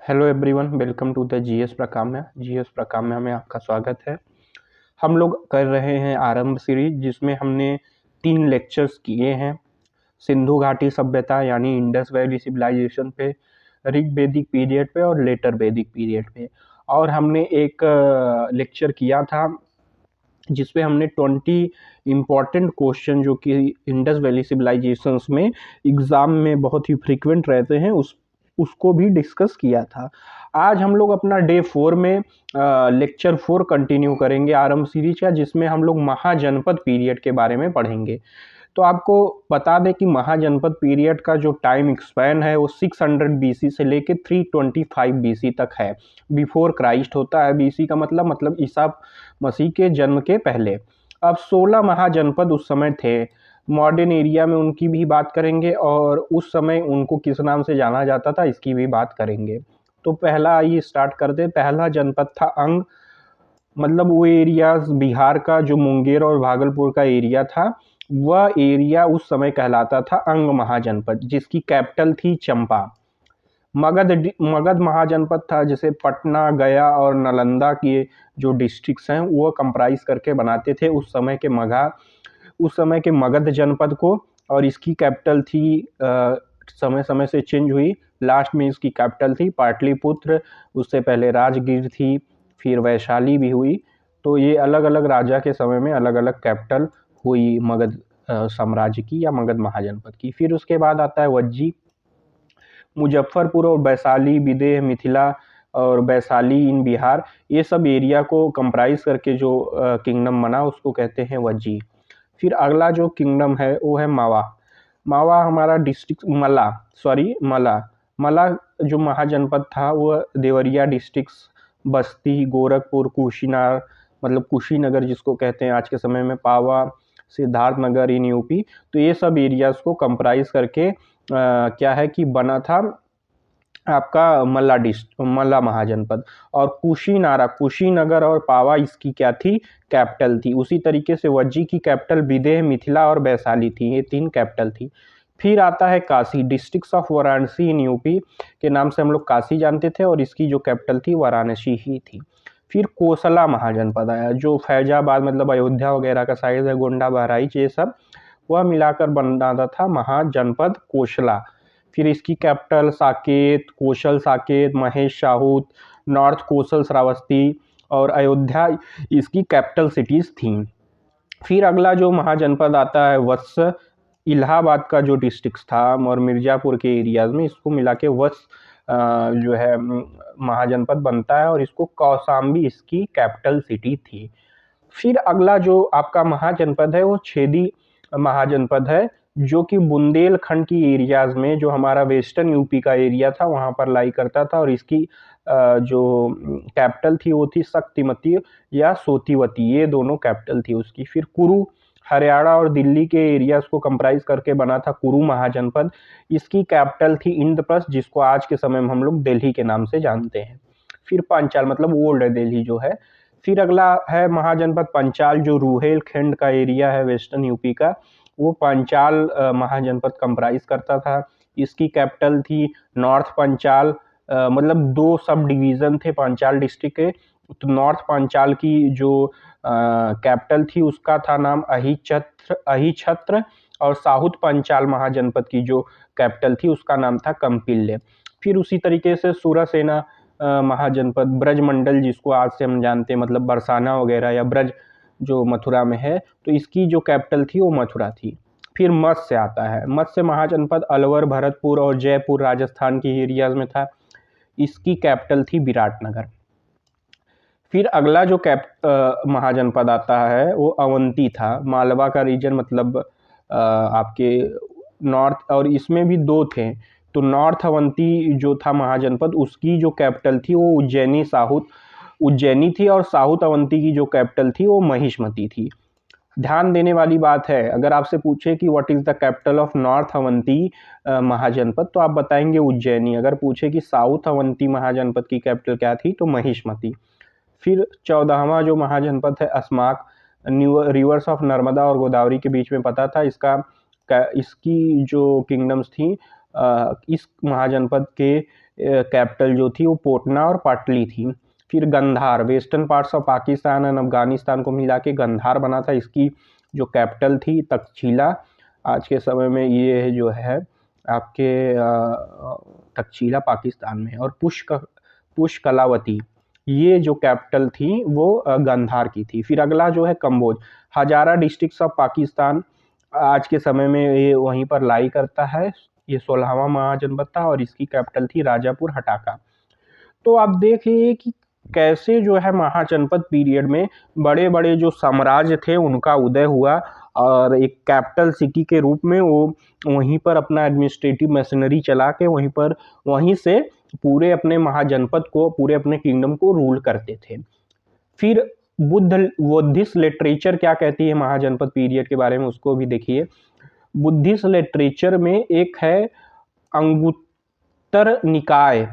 Hello everyone, welcome to the GS Prakamya में आपका स्वागत है। हम लोग कर रहे हैं आरंभ सीरीज, जिसमें हमने 3 लेक्चर्स किए हैं। सिंधु घाटी सभ्यता यानी इंडस वैली सिविलाइजेशन पे, ऋग वैदिक पीरियड पे और लेटर वैदिक पीरियड पे। और हमने एक लेक्चर किया था जिसपे हमने 20 इम्पॉर्टेंट क्वेश्चन जो कि इंडस वैली सिविलाइजेशंस में एग्ज़ाम में बहुत ही फ्रीक्वेंट रहते हैं उसको भी डिस्कस किया था। आज हम लोग अपना डे 4 में लेक्चर 4 कंटिन्यू करेंगे आरंभ सीरीज का, जिसमें हम लोग महाजनपद पीरियड के बारे में पढ़ेंगे। तो आपको बता दें कि महाजनपद पीरियड का जो टाइम स्पैन है वो 600 बीसी से लेके 325 बीसी तक है। बिफोर क्राइस्ट होता है। बीसी का मतलब ईसा मसीह के जन्म के पहले। अब 16 महाजनपद उस समय थे। मॉडर्न एरिया में उनकी भी बात करेंगे और उस समय उनको किस नाम से जाना जाता था इसकी भी बात करेंगे। तो पहला आइए स्टार्ट करते। पहला जनपद था अंग, मतलब वो एरियाज बिहार का जो मुंगेर और भागलपुर का एरिया था, वह एरिया उस समय कहलाता था अंग महाजनपद, जिसकी कैपिटल थी चंपा। मगध महाजनपद था, जिसे पटना, गया और नालंदा के जो डिस्ट्रिक्ट्स हैं वो कंप्राइज करके बनाते थे उस समय के मगध जनपद को। और इसकी कैपिटल थी, समय समय से चेंज हुई। लास्ट में इसकी कैपिटल थी पाटलिपुत्र, उससे पहले राजगीर थी, फिर वैशाली भी हुई। तो ये अलग अलग राजा के समय में अलग अलग कैपिटल हुई मगध साम्राज्य की या मगध महाजनपद की। फिर उसके बाद आता है वज्जी। मुजफ्फरपुर और वैशाली, विदेह, मिथिला और वैशाली इन बिहार, ये सब एरिया को कंप्राइज करके जो किंगडम बना उसको कहते हैं वज्जी। फिर अगला जो किंगडम है वो है मावा। मावा हमारा डिस्ट्रिक्ट मला जो महाजनपद था वो देवरिया डिस्ट्रिक्ट, बस्ती, गोरखपुर, कुशीनगर, मतलब कुशीनगर जिसको कहते हैं आज के समय में, पावा, सिद्धार्थनगर इन यूपी। तो ये सब एरियाज को कंप्राइज करके क्या है कि बना था आपका मल्ला महाजनपद। और कुशीनगर और पावा इसकी क्या थी, कैपिटल थी। उसी तरीके से वज्जी की कैपिटल विदेह, मिथिला और वैशाली थी, ये 3 कैपिटल थी। फिर आता है Kashi, district of Varanasi in UP के नाम से हम लोग काशी जानते थे, और इसकी जो कैपिटल थी वाराणसी ही थी। फिर कोसला महाजनपद आया, जो फैजाबाद मतलब अयोध्या वगैरह का साइड है, गोंडा, बहराइच, ये सब वह मिलाकर बनाता था महाजनपद कोसला। फिर इसकी कैपिटल साकेत, कौशल साकेत, महेश शाहूत, नॉर्थ कौशल श्रावस्ती और अयोध्या इसकी कैपिटल सिटीज़ थीं। फिर अगला जो महाजनपद आता है वत्स। इलाहाबाद का जो डिस्ट्रिक्ट था और मिर्ज़ापुर के एरियाज़ में, इसको मिला के वत्स जो है महाजनपद बनता है, और इसको कौशाम्बी इसकी कैपिटल सिटी थी। फिर अगला जो आपका महाजनपद है वो छेदी महाजनपद है, जो कि बुंदेलखंड की एरियाज में, जो हमारा वेस्टर्न यूपी का एरिया था वहाँ पर लाई करता था, और इसकी जो कैपिटल थी वो थी शक्तिमती या सोतीवती, ये दोनों कैपिटल थी उसकी। फिर कुरु हरियाणा और दिल्ली के एरियाज को कंप्राइज करके बना था कुरु महाजनपद। इसकी कैपिटल थी इंद्रप्रस्थ, जिसको आज के समय में हम लोग दिल्ली के नाम से जानते हैं। फिर पांचाल मतलब ओल्ड दिल्ली जो है। फिर अगला है महाजनपद पंचाल, जो रुहेलखंड का एरिया है वेस्टर्न यूपी का, वो पंचाल महाजनपद कंप्राइज करता था। इसकी कैपिटल थी नॉर्थ पंचाल, मतलब 2 सब डिवीज़न थे पंचाल डिस्ट्रिक्ट के। तो नॉर्थ पंचाल की जो कैपिटल थी उसका था नाम अहिछत्र, और साउथ पंचाल महाजनपद की जो कैपिटल थी उसका नाम था कंपिल्य। फिर उसी तरीके से सूरसेना महाजनपद, ब्रजमंडल जिसको आज से हम जानते हैं, मतलब बरसाना वगैरह या ब्रज जो मथुरा में है, तो इसकी जो कैपिटल थी वो मथुरा थी। फिर मत्स्य आता है। मत्स्य महाजनपद अलवर, भरतपुर और जयपुर राजस्थान की एरियाज में था। इसकी कैपिटल थी विराटनगर। फिर अगला जो महाजनपद आता है वो अवंती था, मालवा का रीजन, मतलब आपके नॉर्थ, और इसमें भी 2 थे। तो नॉर्थ अवंती जो था महाजनपद, उसकी जो कैपिटल थी वो उज्जैनी थी, और साउथ अवंती की जो कैपिटल थी वो महिष्मती थी। ध्यान देने वाली बात है, अगर आपसे पूछे कि what is the capital of north Avanti Mahajanapada, तो आप बताएंगे उज्जैनी। अगर पूछे कि साउथ अवंती महाजनपद की कैपिटल क्या थी, तो महिष्मती। फिर 14वां जो महाजनपद है अस्माक, रिवर्स ऑफ नर्मदा और गोदावरी के बीच में पता था। इसकी जो किंगडम्स थी इस महाजनपद के कैपिटल जो थी वो पटना और पाटली थी। फिर Gandhara, western parts of Pakistan and Afghanistan को मिला के गंधार बना था, इसकी जो कैपिटल थी तक्षशिला। आज के समय में ये जो है आपके तक्षशिला पाकिस्तान में। और पुष्कलावती, ये जो कैपिटल थी वो गंधार की थी। फिर अगला जो है कम्बोज, हजारा डिस्ट्रिक्ट्स ऑफ पाकिस्तान आज के समय में ये वहीं पर लाई करता है। ये 16वां महाजनपद था और इसकी कैपिटल थी राजापुर हटाका। तो आप देखिए कि कैसे जो है महाजनपद पीरियड में बड़े बड़े जो साम्राज्य थे उनका उदय हुआ और एक कैपिटल सिटी के रूप में वो वहीं पर अपना एडमिनिस्ट्रेटिव मशीनरी चला के वहीं से पूरे अपने महाजनपद को, पूरे अपने किंगडम को रूल करते थे। फिर बुद्धिस्ट लिटरेचर क्या कहती है महाजनपद पीरियड के बारे में, उसको भी देखिए। बुद्धिस्ट लिटरेचर में एक है अंगुत्तर निकाय,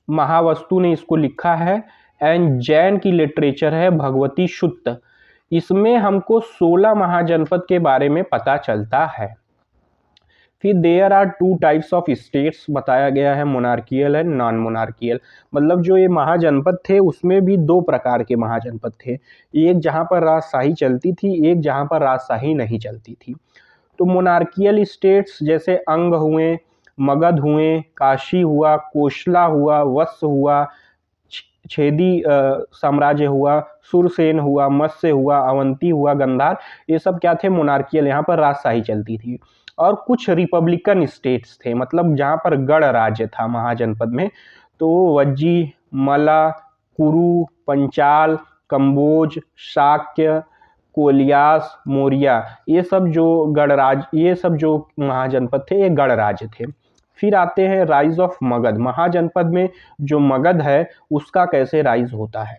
महावस्तु ने इसको लिखा है। एंड जैन की लिटरेचर है भगवती शुत्त, इसमें हमको 16 महाजनपद के बारे में पता चलता है। फिर there are 2 types of states बताया गया है, मोनार्कियल एंड नॉन मोनार्कियल। मतलब जो ये महाजनपद थे उसमें भी 2 प्रकार के महाजनपद थे, एक जहाँ पर राजशाही चलती थी, एक जहाँ पर राजशाही नहीं चलती थी। तो मोनार्कियल स्टेट्स जैसे अंग हुए, मगध हुए, काशी हुआ, कोशला हुआ, वत्स हुआ, छेदी साम्राज्य हुआ, सुरसेन हुआ, मत्स्य हुआ, अवंती हुआ, गंधार, ये सब क्या थे मोनार्कियल, यहाँ पर राजशाही चलती थी। और कुछ रिपब्लिकन स्टेट्स थे, मतलब जहाँ पर गण राज्य था महाजनपद में। तो वज्जी, मला, कुरु, पंचाल, कंबोज, शाक्य, कोलियास, मौर्य, ये सब जो महाजनपद थे ये गण राज्य थे। फिर आते हैं राइज ऑफ मगध, महाजनपद में जो मगध है उसका कैसे राइज होता है।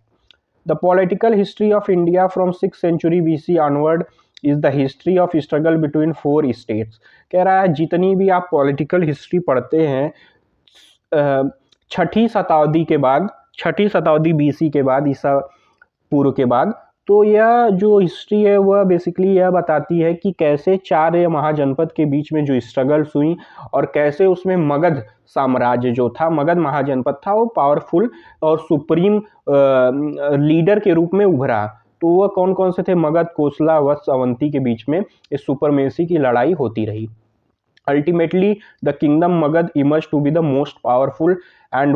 The political history of India from 6th century BC onward is the history of struggle between 4 states. कह रहा है जितनी भी आप पॉलिटिकल हिस्ट्री पढ़ते हैं 6ठी शताब्दी BC के बाद, ईसा पूर्व के बाद, तो यह जो हिस्ट्री है वह बेसिकली यह बताती है कि कैसे 4 महाजनपद के बीच में जो स्ट्रगल्स हुई और कैसे उसमें मगध साम्राज्य जो था, मगध महाजनपद था, वो पावरफुल और सुप्रीम लीडर के रूप में उभरा। तो वह कौन कौन से थे, मगध, कोसला, वत्स, अवंती के बीच में इस सुपरमेसी की लड़ाई होती रही। Ultimately, the kingdom Magad emerged to be the most powerful and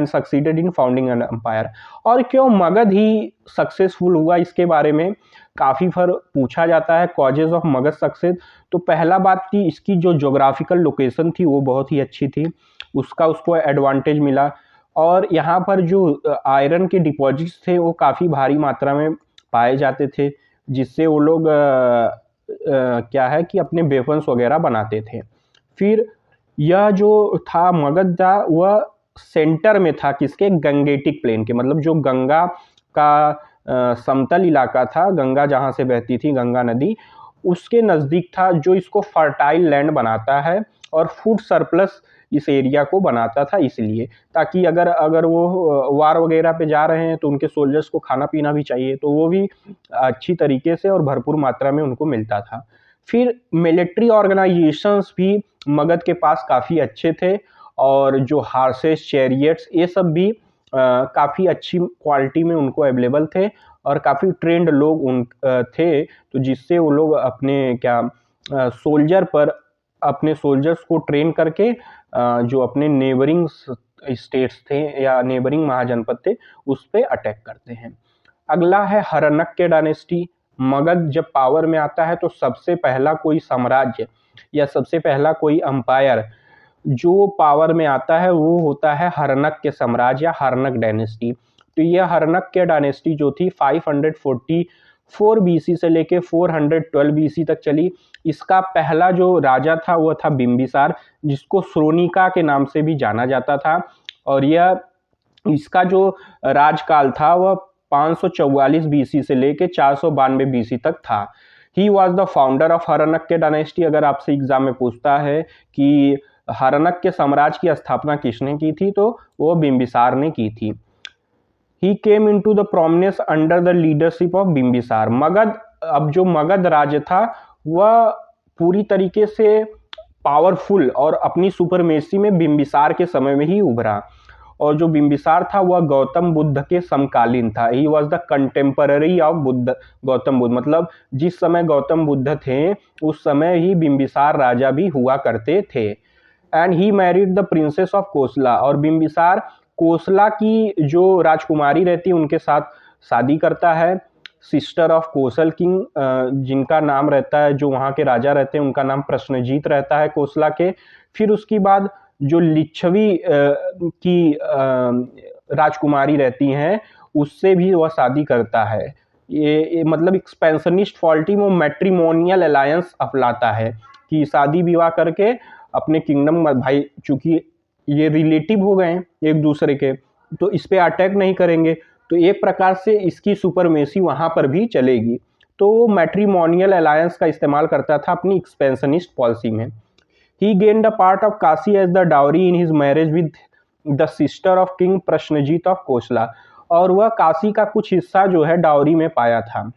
succeeded in founding an empire. और क्यों मगध ही सक्सेसफुल हुआ, इसके बारे में काफ़ी पूछा जाता है। कॉजेज ऑफ मगध सक्सेस, तो पहला बात थी इसकी जो जोग्राफिकल लोकेशन थी वो बहुत ही अच्छी थी, उसको एडवांटेज मिला। और यहाँ पर जो आयरन के डिपॉजिट्स थे वो काफ़ी भारी मात्रा में पाए जाते थे, जिससे वो लोग क्या है कि अपने वेपन्स वगैरह बनाते थे। फिर यह जो था मगध था वह सेंटर में था किसके, गंगेटिक प्लेन के, मतलब जो गंगा का समतल इलाका था, गंगा जहाँ से बहती थी गंगा नदी, उसके नज़दीक था, जो इसको फर्टाइल लैंड बनाता है और फूड सरप्लस इस एरिया को बनाता था, इसलिए ताकि अगर वो वार वगैरह पे जा रहे हैं तो उनके सोल्जर्स को खाना पीना भी चाहिए, तो वो भी अच्छी तरीके से और भरपूर मात्रा में उनको मिलता था। फिर मिलिट्री ऑर्गेनाइजेशंस भी मगध के पास काफ़ी अच्छे थे, और जो हार्सेस, चैरियट्स, ये सब भी काफ़ी अच्छी क्वालिटी में उनको अवेलेबल थे और काफ़ी ट्रेंड लोग थे, तो जिससे वो लोग अपने सोल्जर्स को ट्रेन करके जो अपने नेबरिंग स्टेट्स थे या नेबरिंग महाजनपद थे उस पे अटैक करते हैं। अगला है हरणक्य डायनेस्टी। मगध जब पावर में आता है तो सबसे पहला कोई साम्राज्य या सबसे पहला कोई अंपायर जो पावर में आता है वो होता है हरणक्य साम्राज्य या हरणक डायनेस्टी। तो यह हरणक्य डायनेस्टी जो थी 544 BC से लेके 412 BC तक चली। इसका पहला जो राजा था वह था बिंबिसार, जिसको श्रोणिका के नाम से भी जाना जाता था, और इसका जो राजकाल था वह 544 BC से लेके 492 BC तक था। He was the founder of Haryanka dynasty. अगर आपसे एग्जाम में पूछता है कि हरणक्य साम्राज्य की स्थापना किसने की थी, तो वो बिंबिसार ने की थी। He came into the prominence under the leadership of Bimbisara. अब जो मगध राज्य था वह पूरी तरीके से पावरफुल और अपनी सुपरमेसी में बिंबिसार के समय में ही उभरा। और जो बिंबिसार था वह गौतम बुद्ध के समकालीन था। He was the contemporary of Buddha, Gautam Buddha, मतलब जिस समय गौतम बुद्ध थे उस समय ही बिंबिसार राजा भी हुआ करते थे। And he married the princess of Kosala, और बिंबिसार कोसला की जो राजकुमारी रहती है उनके साथ शादी करता है। सिस्टर ऑफ कोसल किंग, जिनका नाम रहता है, जो वहाँ के राजा रहते हैं उनका नाम प्रश्नजीत रहता है कोसला के। फिर उसके बाद जो लिच्छवी की राजकुमारी रहती हैं उससे भी वह शादी करता है। ये मतलब एक्सपेंशनिस्ट पॉलिटी में मैट्रिमोनियल अलायंस अपनाता है कि शादी विवाह करके अपने किंगडम, भाई चूंकि ये रिलेटिव हो गए एक दूसरे के, तो इस पे अटैक नहीं करेंगे, तो एक प्रकार से इसकी सुपरमेसी वहाँ पर भी चलेगी। तो वो मैट्रिमोनियल अलायंस का इस्तेमाल करता था अपनी एक्सपेंशनिस्ट पॉलिसी में। He gained a part of Kashi as the dowry in his marriage with the sister of King प्रश्नजीत of कोसला, और वह काशी का कुछ हिस्सा जो है डावरी में पाया था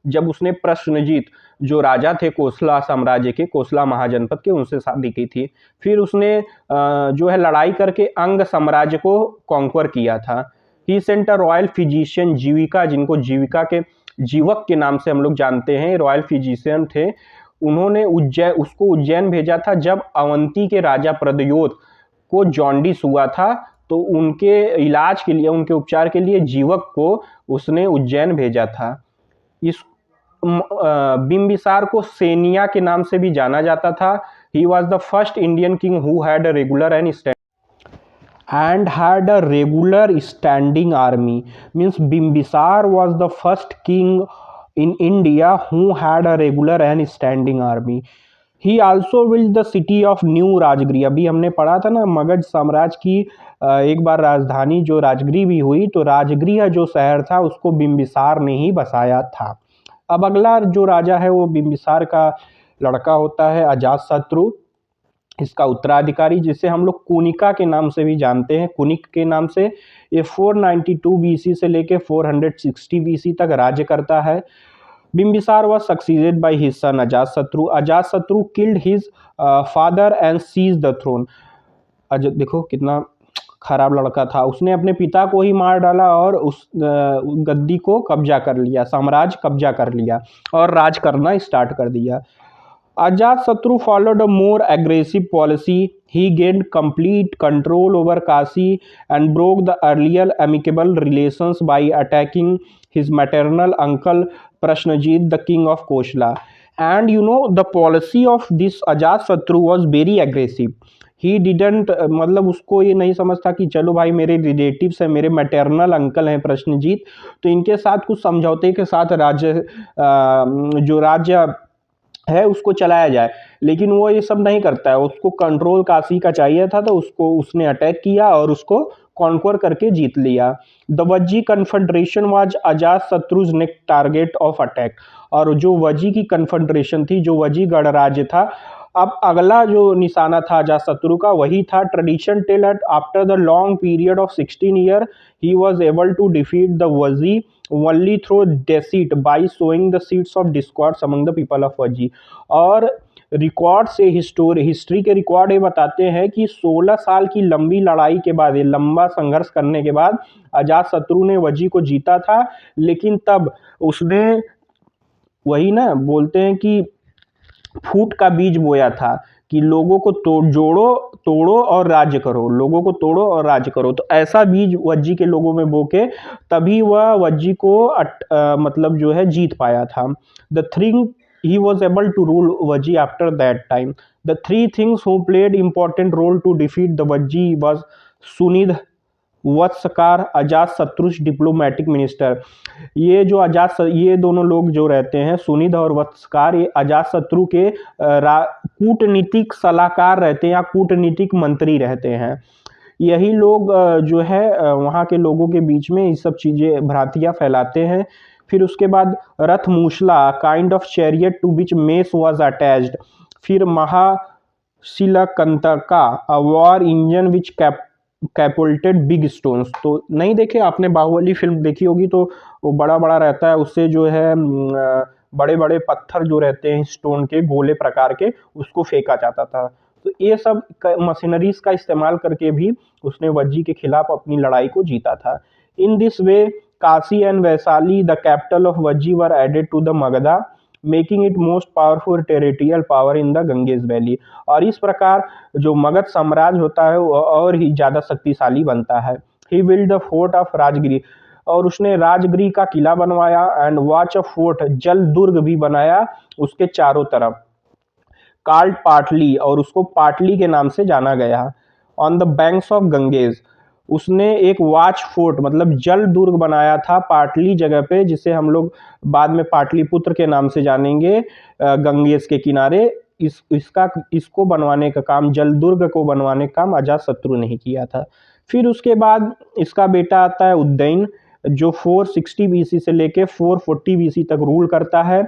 जब उसने प्रश्नजीत जो राजा थे कोसला साम्राज्य के, कोसला महाजनपद के, उनसे शादी की थी। फिर उसने जो है लड़ाई करके अंग साम्राज्य को कॉन्क्वर किया था। ही सेंट अ रॉयल फिजिशियन जीविका, जिनको जीविका के जीवक के नाम से हम लोग जानते हैं, रॉयल फिजिशियन थे। उन्होंने उसको उज्जैन भेजा था जब अवंती के राजा प्रद्योत को जॉन्डिस हुआ था, तो उनके इलाज के लिए, उनके उपचार के लिए जीवक को उसने उज्जैन भेजा था। इस बिंबिसार को सेनिया के नाम से भी जाना जाता था। He was the first Indian king who had a regular regular standing army. Means Bimbisara was the first king in India who had a regular and standing army. He also built the city of New Rajgriha. अभी हमने पढ़ा था ना मगध साम्राज्य की एक बार राजधानी जो राजगृह भी हुई, तो राजगृह जो शहर था उसको बिंबिसार ने ही बसाया था। अब अगला जो राजा है वो बिंबिसार का लड़का होता है अजातशत्रु, इसका उत्तराधिकारी, जिसे हम लोग कुनिका के नाम से भी जानते हैं, कुनिक के नाम से। ये 492 बीसी से लेके 460 बीसी तक राज्य करता है। Bimbisara was succeeded by his son Ajatashatru. Ajatashatru killed his father and seized the throne। देखो कितना खराब लड़का था, उसने अपने पिता को ही मार डाला और उस गद्दी को कब्जा कर लिया, साम्राज्य कब्जा कर लिया और राज करना स्टार्ट कर दिया। Ajatshatu followed a more aggressive policy. He gained complete control over Kashi and broke the earlier amicable relations by attacking his maternal uncle Prashnajit, the king of Kosala. And you know, the policy of this Ajatshatu was very aggressive. He didn't, मतलब उसको ये नहीं समझता कि चलो भाई मेरे relatives हैं, मेरे मैटरनल अंकल हैं प्रश्नजीत, तो इनके साथ कुछ समझौते के साथ राज्य जो राज्य है उसको चलाया जाए, लेकिन वो ये सब नहीं करता है। उसको कंट्रोल काशी का चाहिए था, तो उसको उसने अटैक किया और उसको कॉन्क्वर करके जीत लिया। The Vajji confederation was Ajatashatru's next target of attack. और जो वज्जी की कन्फेडरेशन थी, जो वज्जी गणराज्य था, अब अगला जो निशाना था अजातशत्रु का वही था। Tradition tell that after the long period of 16 year he was able to defeat the Vajji only through deceit by sowing the seeds of discord among the people of Vajji। और रिकॉर्ड से हिस्ट्री के record ये बताते हैं कि 16 साल की लंबी लड़ाई के बाद, ये लंबा संघर्ष करने के बाद अजातशत्रु ने वज्जी को जीता था, लेकिन तब उसने वही ना बोलते हैं कि फूट का बीज बोया था कि लोगों को तोड़ो और राज्य करो, लोगों को तोड़ो और राज्य करो। तो ऐसा बीज वज्जी के लोगों में बोके तभी वह वज्जी को मतलब जो है जीत पाया था। The thing he was able to rule Vajji after that time. The three things who played important role to defeat the Vajji was Sunidh, Vatsakara, Ajatashatru's diplomatic minister. ये दोनों लोग जो रहते हैं सुनिध और वत्सकार, ये अजातशत्रु के कूटनीतिक सलाहकार रहते हैं या कूटनीतिक मंत्री रहते हैं। यही लोग जो है वहाँ के लोगों के बीच में ये सब चीज़ें भ्रांतियाँ फैलाते हैं। फिर उसके बाद Rathamusala, kind of chariot to which mace was attached. फिर Mahashilakantaka, a war engine which catapulted big stones. तो नहीं देखे आपने, बाहुबली फिल्म देखी होगी तो वो बड़ा बड़ा रहता है, उससे जो है बड़े बड़े पत्थर जो रहते हैं स्टोन के गोले प्रकार के, उसको फेंका जाता था। तो ये सब मशीनरीज का इस्तेमाल करके भी उसने वज्जी के खिलाफ अपनी लड़ाई को जीता था। In this way Kashi and Vaishali the capital of Vajji were added to the Magadha, making it most powerful territorial power in the Ganges valley. और इस प्रकार जो मगध साम्राज्य होता है वो और ही ज़्यादा शक्तिशाली बनता है। He build the fort of Rajgiri, और उसने राजगिरी का किला बनवाया, एंड वॉच ऑफ फोर्ट, जल दुर्ग भी बनाया उसके चारों तरफ, कॉल्ड पाटली, और उसको पाटली के नाम से जाना गया। On the banks of Ganges, उसने एक वॉच फोर्ट मतलब जल दुर्ग बनाया था पाटली जगह पे, जिसे हम लोग बाद में पाटलिपुत्र के नाम से जानेंगे, गंगेज के किनारे। इसको बनवाने का काम, जल दुर्ग को बनवाने का काम अजातशत्रु ने ही किया था। फिर उसके बाद इसका बेटा आता है उज्जैन, जो 460 बीसी से लेके 440 बीसी तक रूल करता है,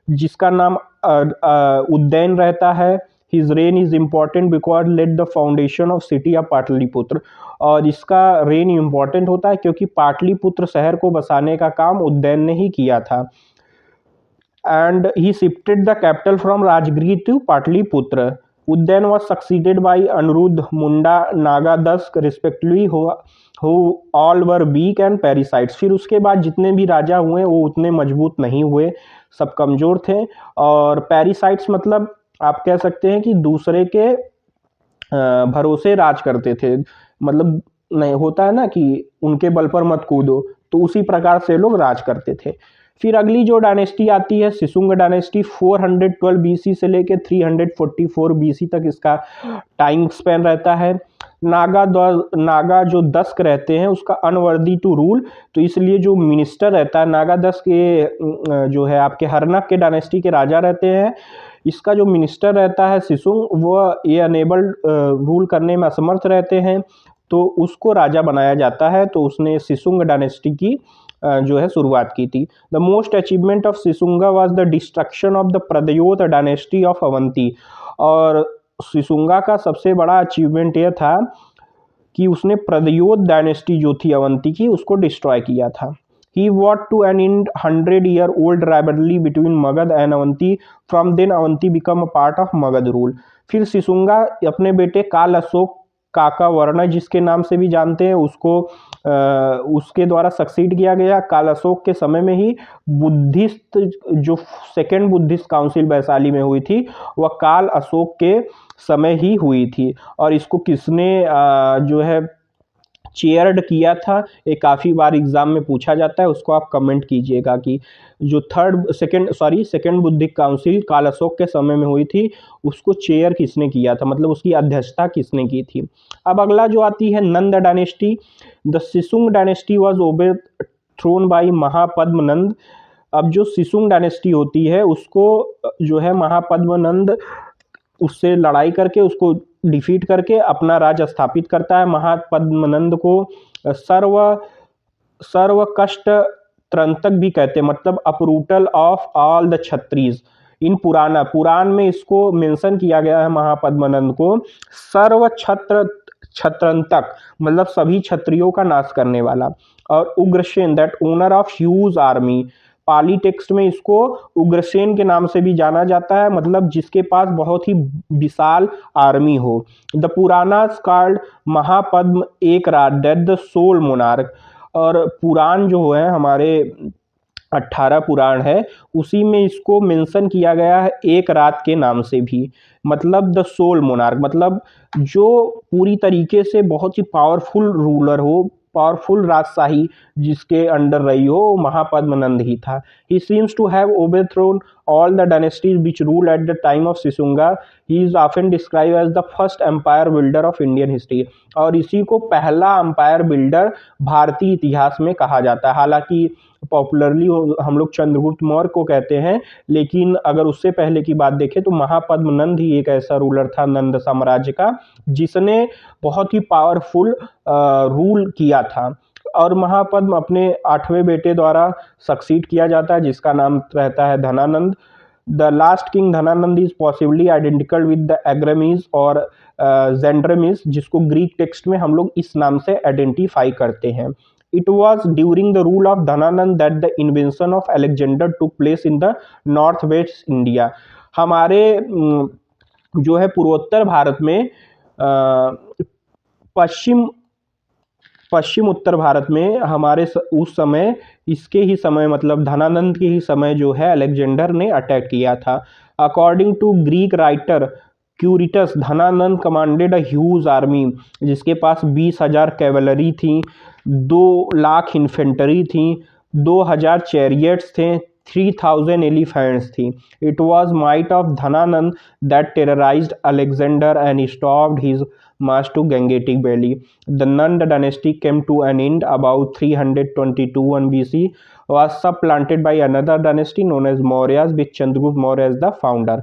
जिसका नाम उज्जैन रहता है। His rain is important because let the foundation of city of Pataliputra, और इसका रेन इम्पॉर्टेंट होता है क्योंकि पाटलिपुत्र शहर को बसाने का काम उज्जैन ने ही किया था। And he shifted the capital from Rajgiri to Pataliputra. Ujjain was succeeded by Aniruddha, Munda, Naga Dasak respectively, who all were weak and parasites. फिर उसके बाद जितने भी राजा हुए वो उतने मजबूत नहीं हुए, सब कमजोर थे। और पैरासाइट्स मतलब आप कह सकते हैं कि दूसरे के भरोसे राज करते थे, मतलब नहीं होता है ना कि उनके बल पर मत कूदो, तो उसी प्रकार से लोग राज करते थे। फिर अगली जो डायनेस्टी आती है शिशुंग डायनेस्टी, 412 बीसी से लेके 344 बीसी तक इसका टाइम स्पेन रहता है। नागा जो दस्क रहते हैं उसका अनवर्दी टू रूल, तो इसलिए जो मिनिस्टर रहता है नागा दस्क, ये जो है आपके हरनक के डायनेस्टी के राजा रहते हैं, इसका जो मिनिस्टर रहता है शिशुंग, वह ये अनेबल्ड रूल करने में असमर्थ रहते हैं, तो उसको राजा बनाया जाता है। तो उसने शिशुंग डायनेस्टी की जो है शुरुआत की थी। The most achievement of Shishunaga was the destruction of the Pradyota dynasty of Avanti, और शिशुंगा का सबसे बड़ा अचीवमेंट यह था कि उसने प्रदयोत डायनेस्टी जो थी अवंती की, उसको डिस्ट्रॉय किया था। He brought to an end 100-year-old rivalry between Magad and Avanti. From then, Avanti became a part of Magad rule. फिर शिशुंगा अपने बेटे काल अशोक काकावर्ण, जिसके नाम से भी जानते हैं, उसके द्वारा सक्सीड किया गया। काल अशोक के समय में ही बुद्धिस्ट जो सेकेंड बुद्धिस्ट काउंसिल वैशाली में हुई थी, वह काल अशोक के समय ही हुई थी। और इसको किसने जो है चेयर्ड किया था, ये काफ़ी बार एग्जाम में पूछा जाता है, उसको आप कमेंट कीजिएगा कि जो सेकेंड बुद्धिक काउंसिल काल अशोक के समय में हुई थी, उसको चेयर किसने किया था, मतलब उसकी अध्यक्षता किसने की थी। अब अगला जो आती है Nanda dynasty. The Shishunaga dynasty was overthrown by Mahapadmananda. अब जो शिशुंग डायनेस्टी होती है उसको जो है महापद्मनंद उससे लड़ाई करके, उसको डिफीट करके अपना राज स्थापित करता है। महापद्मनंद को सर्व कष्ट त्रंतक भी कहते हैं, मतलब अपरूटल ऑफ ऑल द क्षत्रियज। इन पुराण में इसको मेंशन किया गया है महापद्मनंद को सर्व क्षत्रंतक, मतलब सभी क्षत्रियों का नाश करने वाला। और Ugrasen, that owner of huge army, Pali text में इसको उग्रसेन के नाम से भी जाना जाता है, मतलब जिसके पास बहुत ही विशाल आर्मी हो। द पुराणास कॉल्ड महापद्म एक रात, दैट द सोल मोनार्क। और पुराण जो है हमारे 18 पुराण है, उसी में इसको मेंशन किया गया है एक रात के नाम से भी, मतलब द सोल मोनार्क, मतलब जो पूरी तरीके से बहुत ही पावरफुल रूलर हो, पावरफुल राजशाही जिसके अंडर रही हो, महापद्मनंद ही था। He seems to have overthrown all the dynasties which rule at the time of Shishunaga. He is often describe as the first empire builder of Indian history, और इसी को पहला एम्पायर बिल्डर भारतीय इतिहास में कहा जाता है। हालांकि पॉपुलरली हम लोग चंद्रगुप्त मौर्य को कहते हैं, लेकिन अगर उससे पहले की बात देखें तो महापद्मनंद ही एक ऐसा रूलर था नंद साम्राज्य का, जिसने बहुत ही पावरफुल रूल किया था। और महापद्म अपने 8वें बेटे द्वारा सक्सीड किया जाता है, जिसका नाम रहता है Dhanananda. The last king Dhanananda is possibly identical with the Agrammes और जेंड्रमीज, जिसको ग्रीक टेक्स्ट में हम लोग इस नाम से आइडेंटिफाई करते हैं। It was during the rule of Dhananand that the invention of Alexander took place in the northwest India. हमारे जो है पूर्वोत्तर भारत में पश्चिम पश्चिम उत्तर भारत में हमारे उस समय इसके ही समय मतलब धनानंद के ही समय जो है अलेक्जेंडर ने अटैक किया था। According to Greek writer Curtius, Dhanananda commanded a huge army, जिसके पास 20,000 कैवलरी थी, 2 लाख इन्फेंट्री थी, 2,000 चैरियट्स थे, 3,000 एलिफेंट्स थी। It was might of Dhanananda that terrorised Alexander and stopped his march to Gangetic Valley. The Nanda dynasty came to an end about 322 BC, was supplanted by another dynasty known as Mauryas with Chandragupta Maurya as the founder.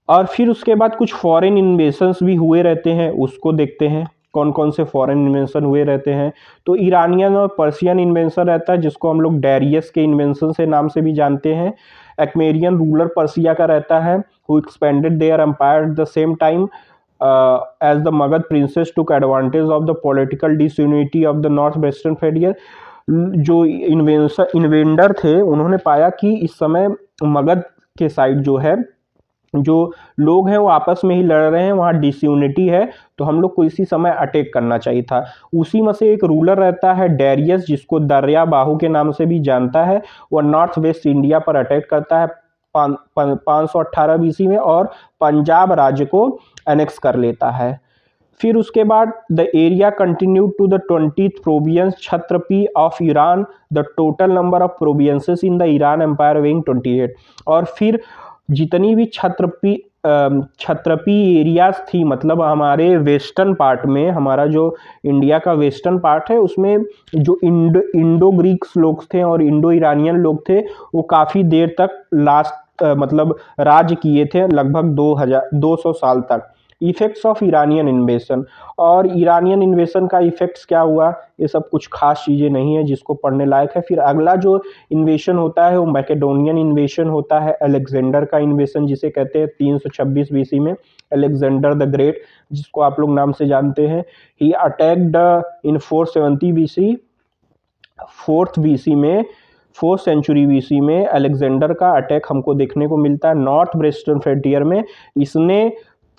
और फिर उसके बाद कुछ foreign इन्वेशंस भी हुए रहते हैं, उसको देखते हैं कौन कौन से फॉरेन इन्वेंशन हुए रहते हैं। तो ईरानियन और पर्शियन इन्वेंशन रहता है जिसको हम लोग डैरियस के इन्वेंशन से नाम से भी जानते हैं। एक्मेरियन रूलर पर्सिया का रहता है, who expanded their empire at the same time as the Magad princes took advantage of the political disunity of the north western frontier. जो इन्वेंडर थे उन्होंने पाया कि इस समय मगध के साइड जो है जो लोग हैं वो आपस में ही लड़ रहे हैं, वहाँ डिसयूनिटी है, तो हम लोग को इसी समय अटैक करना चाहिए था। उसी में से एक रूलर रहता है डैरियस, जिसको दरिया बाहु के नाम से भी जानता है। वह नॉर्थ वेस्ट इंडिया पर अटैक करता है 518 बीसी में और पंजाब राज्य को एनेक्स कर लेता है। फिर उसके बाद the area continued to the 20th province क्षत्रपी of Iran, the total number of provinces in the Iran empire being 28। और फिर जितनी भी क्षत्रपी एरियाज थी, मतलब हमारे वेस्टर्न पार्ट में, हमारा जो इंडिया का वेस्टर्न पार्ट है उसमें जो इंडो ग्रीक्स लोग थे और इंडो ईरानियन लोग थे वो काफ़ी देर तक मतलब राज किए थे, लगभग 200 साल तक। इफेक्ट्स ऑफ ईरानियन इन्वेशन, और ईरानियन इन्वेशन का इफेक्ट्स क्या हुआ, ये सब कुछ खास चीज़ें नहीं है जिसको पढ़ने लायक है। फिर अगला जो इन्वेशन होता है वो मैकेडोनियन इन्वेशन होता है, अलेक्जेंडर का इन्वेशन जिसे कहते हैं 326 बीसी में, अलेक्जेंडर द ग्रेट जिसको आप लोग नाम से जानते हैं। ही अटैक्ड इन 470 बीसी, 4th सेंचुरी बीसी में अलेक्जेंडर का अटैक हमको देखने को मिलता है नॉर्थ वेस्टर्न फ्रंटियर में। इसने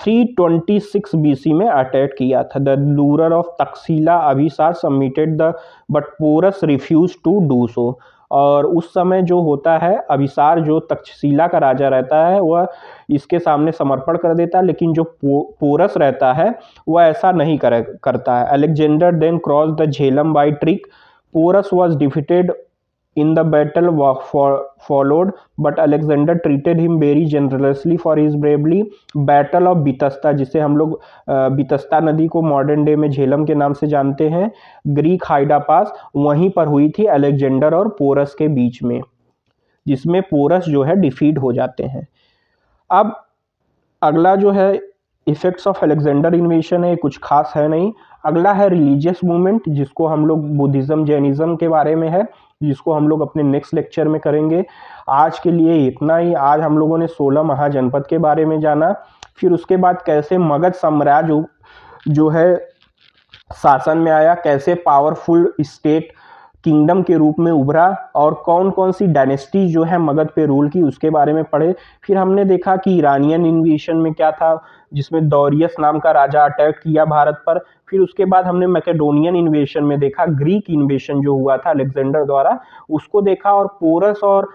326 बीसी में अटैक किया था। The ruler of Taxila Abhisara submitted the but Porus refuse to do so. और उस समय जो होता है अभिसार, जो तक्षशिला का राजा रहता है, वह इसके सामने समर्पण कर देता है, लेकिन जो पोरस रहता है वह ऐसा नहीं करता है। Alexander then cross the Jhelum by trick, Porus was defeated in the battle followed, but Alexander treated him very generously for his bravery. Battle of Vitasta, जिसे हम लोग बितस्ता नदी को मॉडर्न डे में झेलम के नाम से जानते हैं, ग्रीक हाइडा पास, वहीं पर हुई थी अलेक्जेंडर और पोरस के बीच में, जिसमें पोरस जो है डिफीट हो जाते हैं। अब अगला जो है इफेक्ट्स ऑफ अलेक्जेंडर इन्वेशन है, कुछ खास है नहीं। अगला है रिलीजियस मूवमेंट, जिसको हम लोग बुद्धिज्म जैनिज्म के बारे में है, जिसको हम लोग अपने नेक्स्ट लेक्चर में करेंगे। आज के लिए इतना ही। आज हम लोगों ने 16 महाजनपद के बारे में जाना, फिर उसके बाद कैसे मगध साम्राज्य जो है शासन में आया, कैसे पावरफुल स्टेट किंगडम के रूप में उभरा, और कौन कौन सी डायनेस्टी जो है मगध पे रूल की उसके बारे में पढ़े। फिर हमने देखा कि ईरानियन इन्वेशन में क्या था, जिसमें दौरियस नाम का राजा अटैक किया भारत पर। फिर उसके बाद हमने मैकेडोनियन इन्वेशन में देखा, ग्रीक इन्वेशन जो हुआ था अलेक्जेंडर द्वारा, उसको देखा। और पोरस और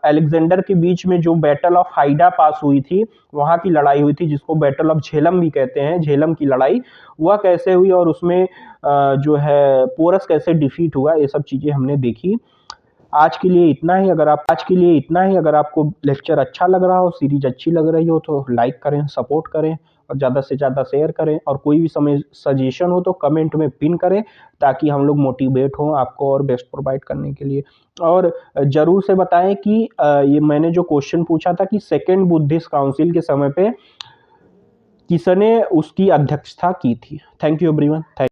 अलेक्जेंडर के बीच में जो बैटल ऑफ हाइडा पास हुई थी, वहाँ की लड़ाई हुई थी, जिसको बैटल ऑफ झेलम भी कहते हैं, झेलम की लड़ाई, वह कैसे हुई और उसमें जो है पोरस कैसे डिफीट हुआ, ये सब चीज़ें हमने देखी। आज के लिए इतना ही। अगर आपको लेक्चर अच्छा लग रहा हो, सीरीज अच्छी लग रही हो, तो लाइक करें, सपोर्ट करें और ज़्यादा से ज़्यादा शेयर करें। और कोई भी सजेशन हो तो कमेंट में पिन करें, ताकि हम लोग मोटिवेट हों आपको और बेस्ट प्रोवाइड करने के लिए। और ज़रूर से बताएं कि ये मैंने जो क्वेश्चन पूछा था कि सेकेंड बुद्धिस्ट काउंसिल के समय पे किसने उसकी अध्यक्षता की थी। Thank you everyone.